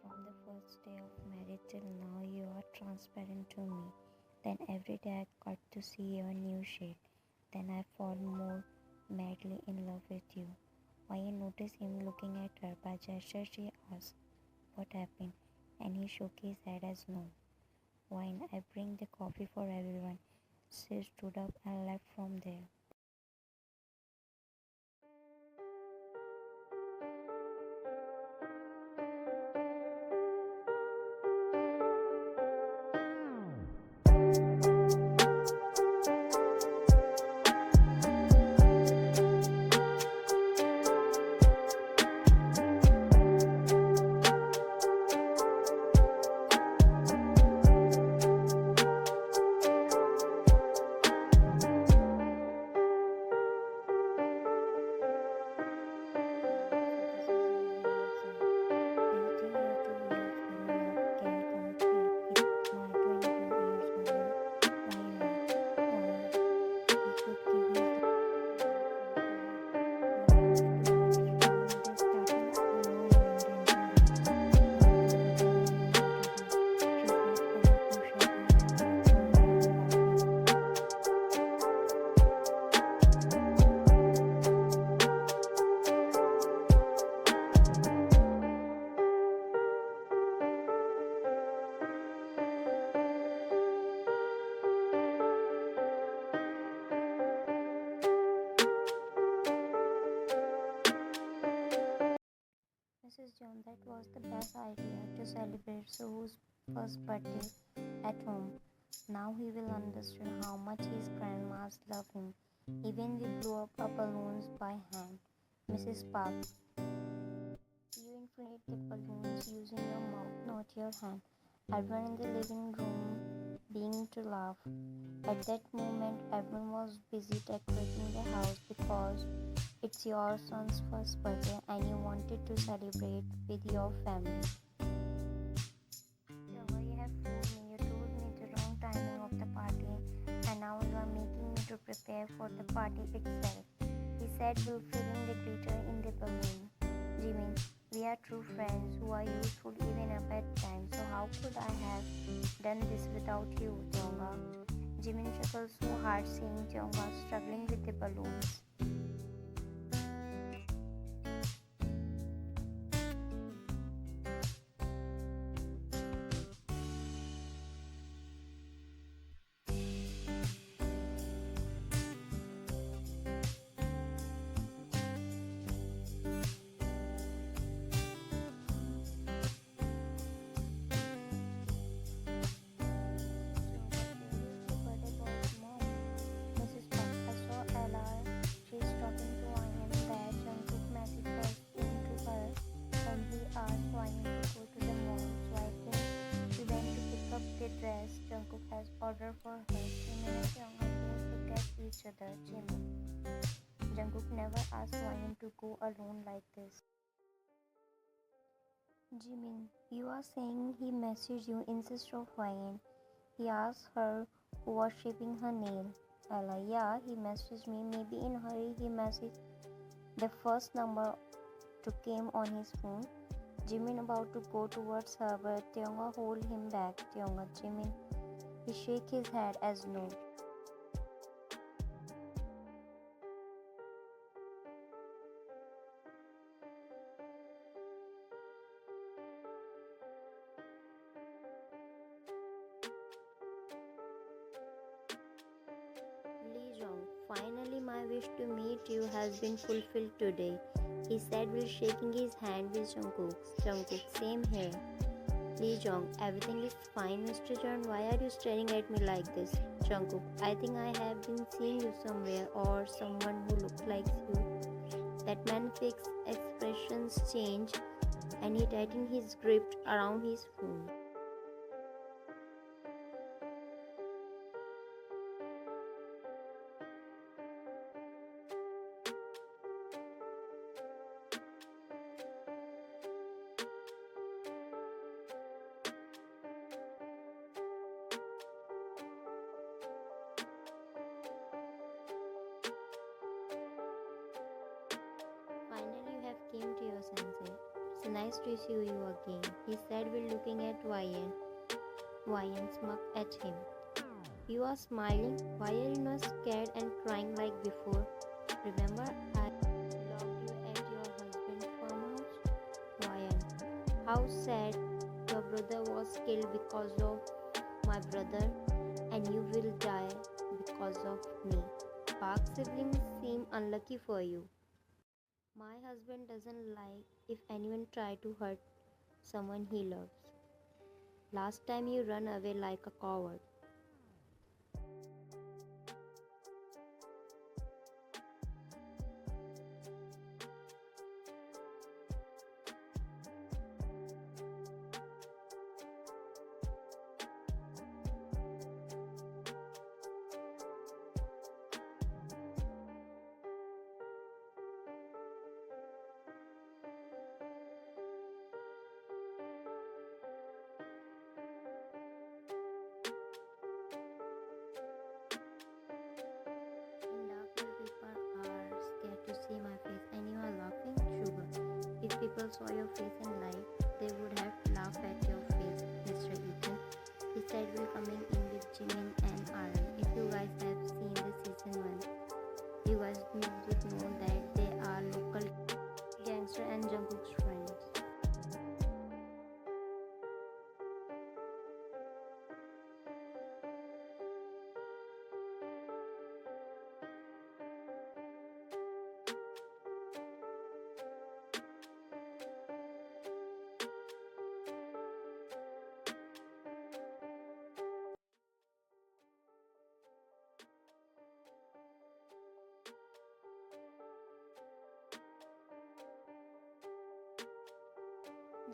From the first day of marriage till now, you are transparent to me. Then every day I got to see your new shade. Then I fall more madly in love with you. Why I noticed him looking at her. By gesture she asked, what happened? And he shook his head as no. Wine, I bring the coffee for everyone. She stood up and left from there. Suho's first birthday at home. Now he will understand how much his grandmas love him. Even we blew up our balloons by hand. Mrs. Park, you inflate the balloons using your mouth, not your hand. Everyone in the living room began to laugh. At that moment, everyone was busy decorating the house because it's your son's first birthday and you wanted to celebrate with your family. Yoga, you have fooled me. You told me the wrong timing of the party, and now you are making me to prepare for the party itself. He said we'll fill in the glitter in the balloon. Jimin, we are true friends who are useful even at bad times, so how could I have done this without you, Tonga? Jimin chuckled so hard seeing Tonga struggling with the balloons. Mrs. Park, I saw Ella. She's talking to Ryan that Jungkook message came to her and he asked Ryan to go to the mall. So I think she went to pick up the dress Jungkook has ordered for her. Jimin and Jeonghan both looked at each other. Jimin. Jungkook never asked Ryan to go alone like this. Jimin, you are saying he messaged you instead of Ryan. He asked her who was shaping her nail. Ella, yeah, he messaged me. Maybe in a hurry he messaged the first number to came on his phone. Jimin about to go towards her, but Tionga hold him back. Tionga, Jimin. He shake his head as no. Lee Jong, finally my wish to meet you has been fulfilled today. He said while shaking his hand with Jungkook. Jungkook, same here. Lee Jong, everything is fine, Mr. John. Why are you staring at me like this? Jungkook, I think I have been seeing you somewhere or someone who looks like you. That man fixed expressions change and he tightened his grip around his phone. Finally, you have came to your senses. It's nice to see you again, he said while looking at Ryan. Ryan smirked at him. You are smiling? Why are you not scared and crying like before? Remember, I locked you at your husband's farmhouse? Ryan, how sad. Your brother was killed because of my brother, and you will die because of me. Park's siblings seem unlucky for you. My husband doesn't like if anyone try to hurt someone he loves. Last time you ran away like a coward. In dark where people are scared to see my face and you are laughing, sugar. If people saw your face in light, they would have laughed at your face, Mr. Ethan. He said we're coming in with Jimin and Aaron. If you guys have seen the season 1, you guys would know that they are local gangster and Jungkook's friends.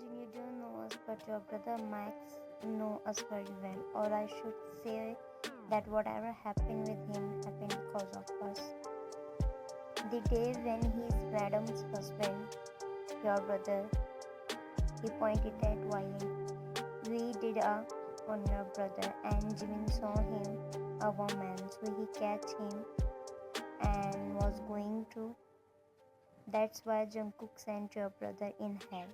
imagine you don't know us, but your brother Max know us very well. Or I should say that whatever happened with him happened because of us. The day when he's Madam's husband, your brother, he pointed at Wayne. We did on your brother, and Jimin saw him a woman, so he catch him and was going to. That's why Jungkook sent your brother in hell.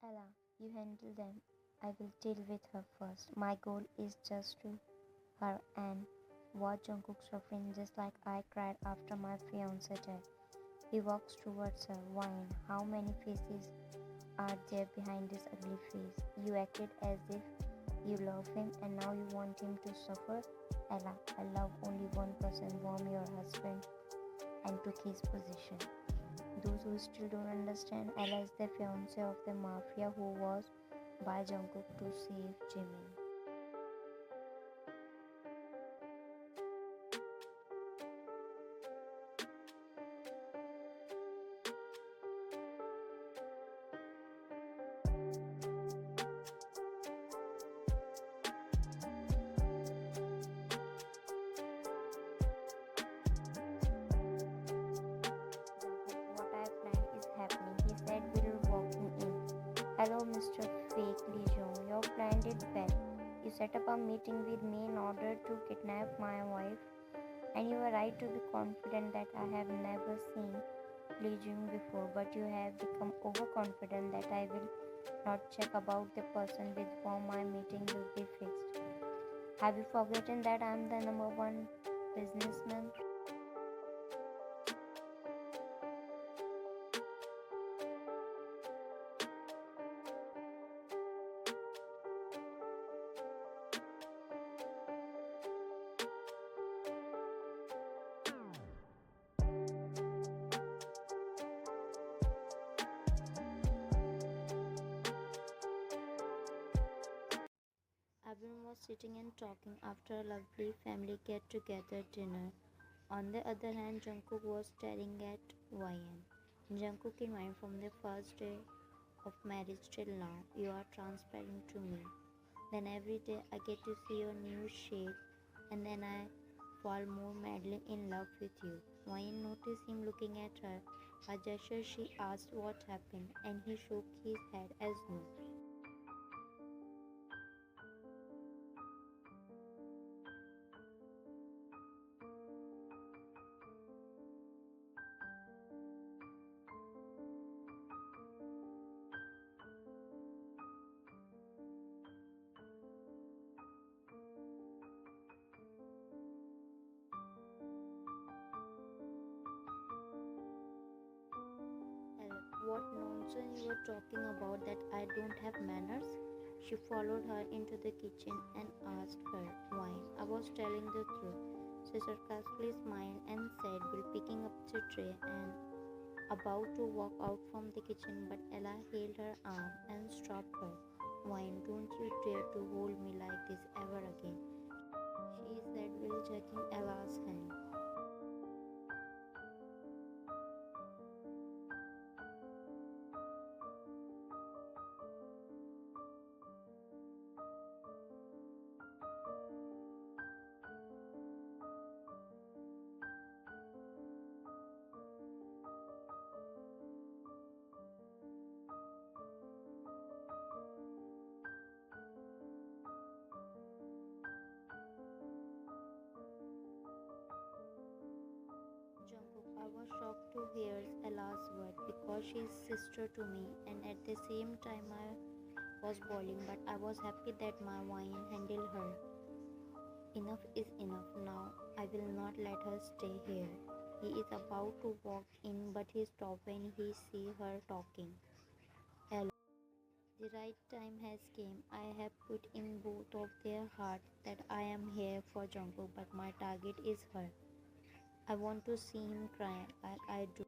Ella, you handle them. I will deal with her first. My goal is just to her and watch Jungkook suffering just like I cried after my fiance died. He walks towards her, whine. How many faces are there behind this ugly face? You acted as if you love him and now you want him to suffer? Ella, I love only one person, Worm, your husband, and took his position. Those who still don't understand, Ella is the fiance of the mafia who was by Jungkook to save Jimin. What I planned is happening, he said while walking in. Hello, Mr. Fake Legion. Your plan did well. You set up a meeting with me in order to kidnap my wife, and you are right to be confident that I have never seen Legion before, but you have become overconfident that I will not check about the person with whom my meeting will be fixed. Have you forgotten that I am the number one businessman? Everyone was sitting and talking after a lovely family get-together dinner. On the other hand, Jungkook was staring at Ryan. Jungkook, in mind from the first day of marriage till now, you are transparent to me. Then every day I get to see your new shade, and then I fall more madly in love with you. Ryan noticed him looking at her. A gesture she asked what happened, and he shook his head as no. What nonsense you were talking about that I don't have manners? She followed her into the kitchen and asked her why. I was telling the truth. She sarcastically smiled and said, while picking up the tray and about to walk out from the kitchen, but Ella held her arm and stopped her. Wine, don't you dare to hold me like this ever again, she said while shaking Ella's hand. Jungkook, I was shocked to hear Ella's word because she's sister to me, and at the same time I was boiling, but I was happy that my wine handled her. Enough is enough now. I will not let her stay here. He is about to walk in, but he stopped when he see her talking. Ella. The right time has came. I have put in both of their hearts that I am here for Jungkook, but my target is her. I want to see him cry like I do.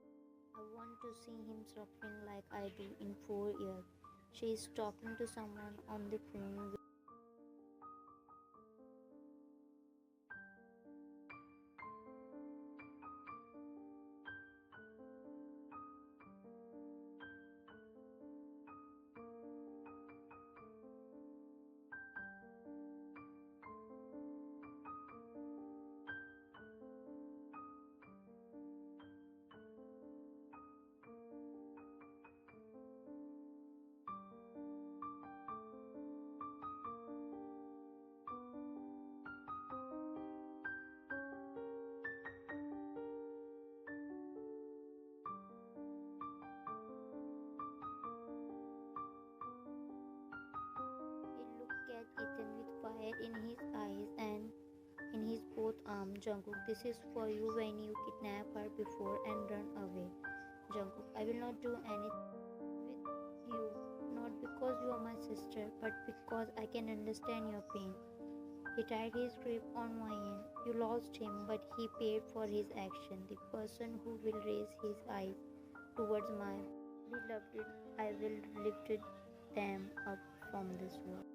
I want to see him suffering like I do in 4 years. She is talking to someone on the phone. He looked at Ethan with fire in his eyes and in his both arms. Jungkook, this is for you when you kidnap her before and run away. Jungkook, I will not do anything with you, not because you are my sister, but because I can understand your pain. He tied his grip on my hand. You lost him, but he paid for his action. The person who will raise his eyes towards my beloved, I will lift them up from this world.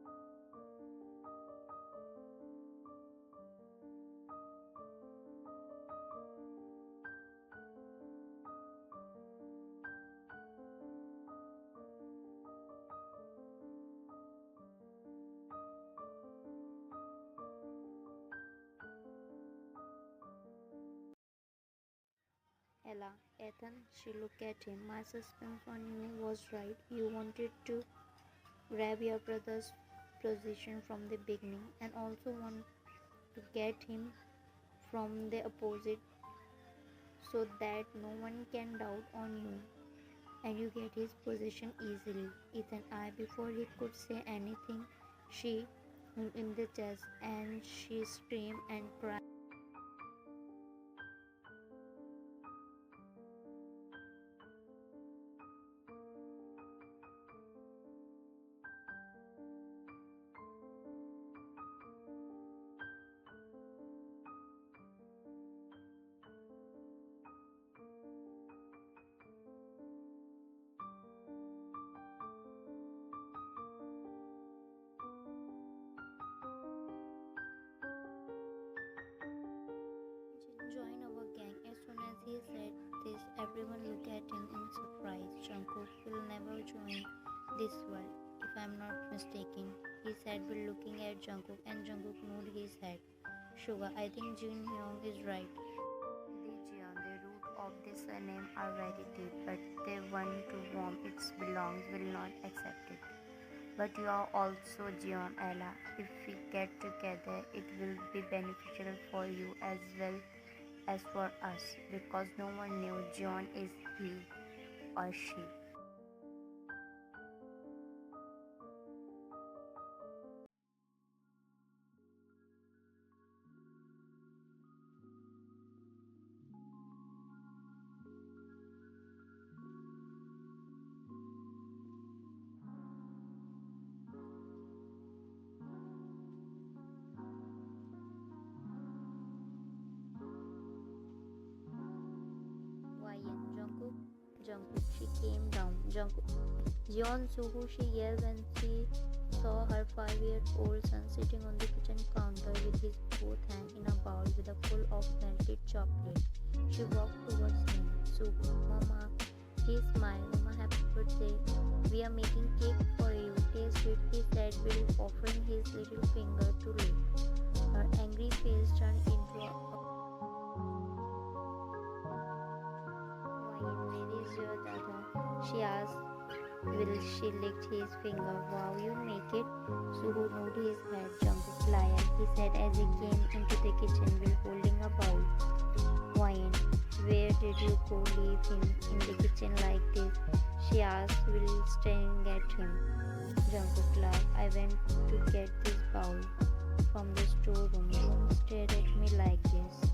Ella, Ethan, she looked at him. My suspense on you was right. You wanted to grab your brother's position from the beginning and also want to get him from the opposite so that no one can doubt on you and you get his position easily. Ethan I before he could say anything, she hit him in the chest and she screamed and cried. Join our gang. As soon as he said this, everyone looked at him in surprise. Jungkook will never join this world, if I'm not mistaken, he said while looking at Jungkook, and Jungkook nodded his head. Sugar, I think Jin Hyung is right. The root of this surname are very deep, but the one to whom it belongs will not accept it. But you are also Jeon, Ella. If we get together, it will be beneficial for you as well as for us, because no one knew John is he or she. YN Jungkook. Jungkook, she came down. Jungkook. Jeon Suhu, she yelled when she saw her 5-year-old son sitting on the kitchen counter with his both hands in a bowl with a full of melted chocolate. She walked towards him. Suhu, Mama, he smiled. Mama, happy birthday. We are making cake for you. Taste it, he said, while offering his little finger to lick. Her angry face turned into a wine. Where is your dada? She asked. Will she licked his finger. Wow, you make it. Suhu nodded his head. Jungkook lion, he said as he came into the kitchen while holding a bowl. Wine, where did you go leave him in the kitchen like this? She asked while staring at him. Jungkook laughed. I went to get this bowl from the storeroom. Don't stare at me like this.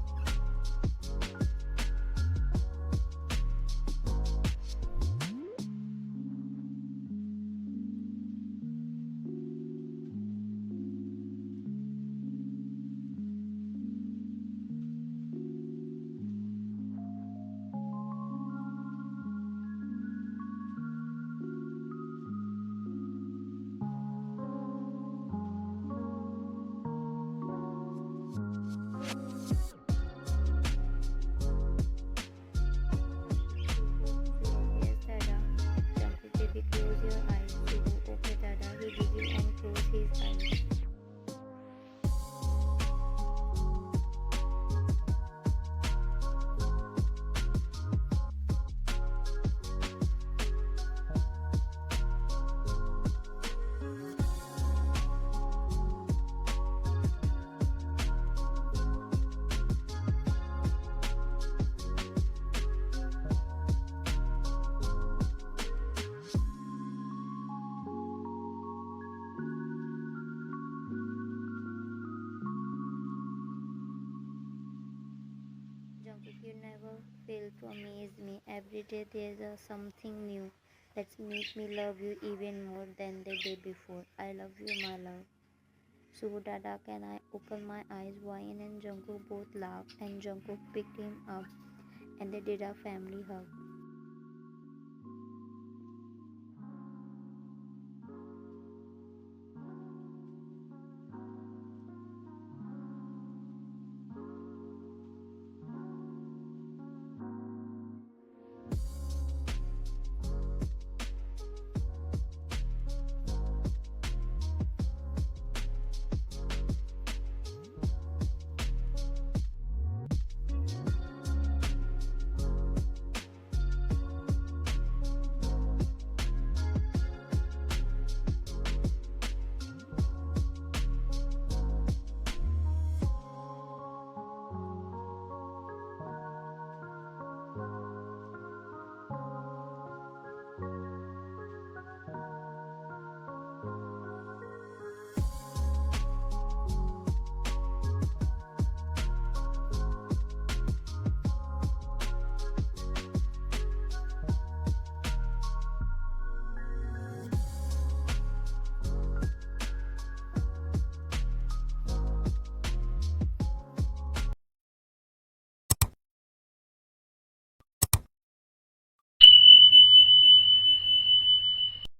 fail to amaze me. Every day there's something new that's make me love you even more than the day before. I love you, my love. So Dada, can I open my eyes? Wayne and Jungkook both laughed, and Jungkook picked him up, and they did a family hug.